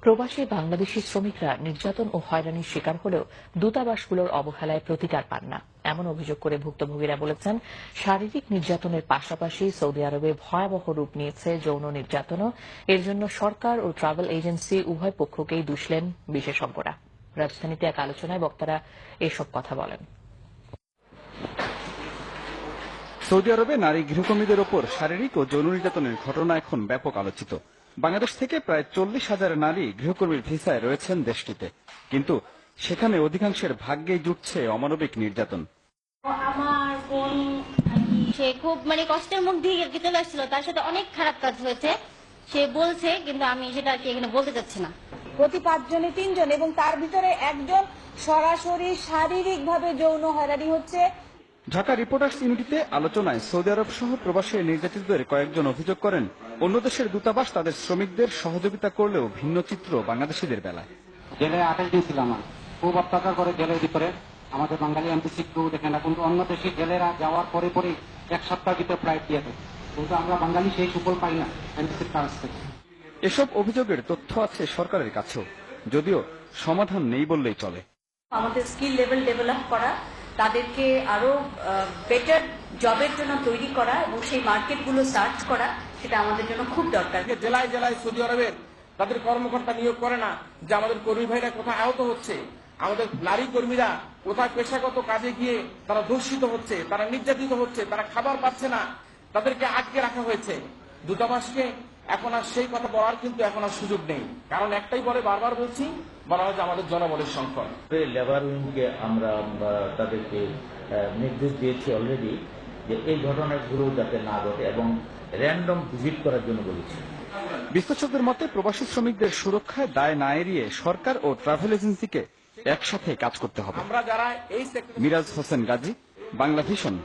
প্রবাসী বাংলাদেশি শ্রমিকরা নির্যাতন ও হয়রানির শিকার হলেও দূতাবাসগুলোর অবহেলায় প্রতিকার পান না, এমন অভিযোগ করে ভুক্তভোগীরা বলেছেন শারীরিক নির্যাতনের পাশাপাশি সৌদি আরবে ভয়াবহ রূপ নিয়েছে যৌন নির্যাতনও। এর জন্য সরকার ও ট্রাভেল এজেন্সি উভয় পক্ষকেই দুষলেন বিশেষজ্ঞরা। রাজধানীতে এক আলোচনায় বক্তারা এসব কথা বলেন। সৌদি আরবে নারী গৃহকর্মীদের ওপর শারীরিক ও যৌন নির্যাতনের ঘটনা এখন ব্যাপক আলোচিত। বাংলাদেশ থেকে প্রায় 40,000 নারী গৃহকর্মীর ভিসায় রয়েছেন দেশটিতে, কিন্তু সেখানে অধিকাংশের ভাগ্যেই জুটছে অমানবিক নির্যাতন। আমার বোন সে খুব কষ্টের মুখ দিয়ে চলে আসছিল, তার সাথে অনেক খারাপ কাজ হয়েছে সে বলছে, কিন্তু আমি সেটা এখানে বলতে চাচ্ছি না। প্রতি 5 জনে 3 জন, এবং তার ভিতরে একজন সরাসরি শারীরিকভাবে যৌন হয়রানি হচ্ছে। ঢাকা রিপোর্টার্স ইউনিটিতে আলোচনায় সৌদি আরব সহ প্রবাসী নির্যাতিতদের কয়েকজন অভিযোগ করেন, অন্য দেশের দূতাবাস তাদের শ্রমিকদের সহযোগিতা করলেও ভিন্ন চিত্র বাংলাদেশিদের বেলায়। জেলে 28 দিন ছিলাম, খুব অত্যাচার করে জেলের ভিতরে। আমাদের বাঙালি এমপিসি কেউ দেখে না, কিন্তু অন্য দেশে জেলেরা যাওয়ার পরে পরে 1 সপ্তাহের ভিতরে ফ্লাইট দিয়ে দেয়, কিন্তু আমরা বাঙালি সেই সুফল পাই না এমপিসির কাছ থেকে। এসব অভিযোগের তথ্য আছে সরকারের কাছেও, যদিও সমাধান নেই বললেই চলে। আমাদের স্কিল লেভেল ডেভেলপ করা, তাদেরকে আরো বেটার জবের জন্য তৈরি করা এবং সেই মার্কেটগুলো সার্চ করা, সেটা আমাদের জন্য খুব দরকার। জেলায় জেলায় সৌদি আরবের তাদের কর্মকর্তা নিয়োগ করে না যে আমাদের কর্মী ভাইরা কোথায় আহত হচ্ছে, আমাদের নারী কর্মীরা কোথায় পেশাগত কাজে গিয়ে তারা ধর্ষিত হচ্ছে, তারা নির্যাতিত হচ্ছে, তারা খাবার পাচ্ছে না, তাদেরকে আটকে রাখা হয়েছে। দূতাবাসকে এখন আর সেই কথা বলার কিন্তু এখন আর সুযোগ নেই, কারণ একটাই বলে, বারবার বলছি, বলা হয় যে আমাদের জনবলের সংকট। লেবার উইংকে আমরা তাদেরকে নির্দেশ দিয়েছি অলরেডি যে এই ঘটনাগুলো যাতে না ঘটে এবং র্যান্ডম ভিজিট করার জন্য বলেছি। বিশ্লেষকদের মতে প্রবাসী শ্রমিকদের সুরক্ষায় দায় না এড়িয়ে সরকার ও ট্রাভেল এজেন্সিকে একসাথে কাজ করতে হবে। আমরা যারা এই মিরাজ হোসেন গাজী, বাংলা ভিশন।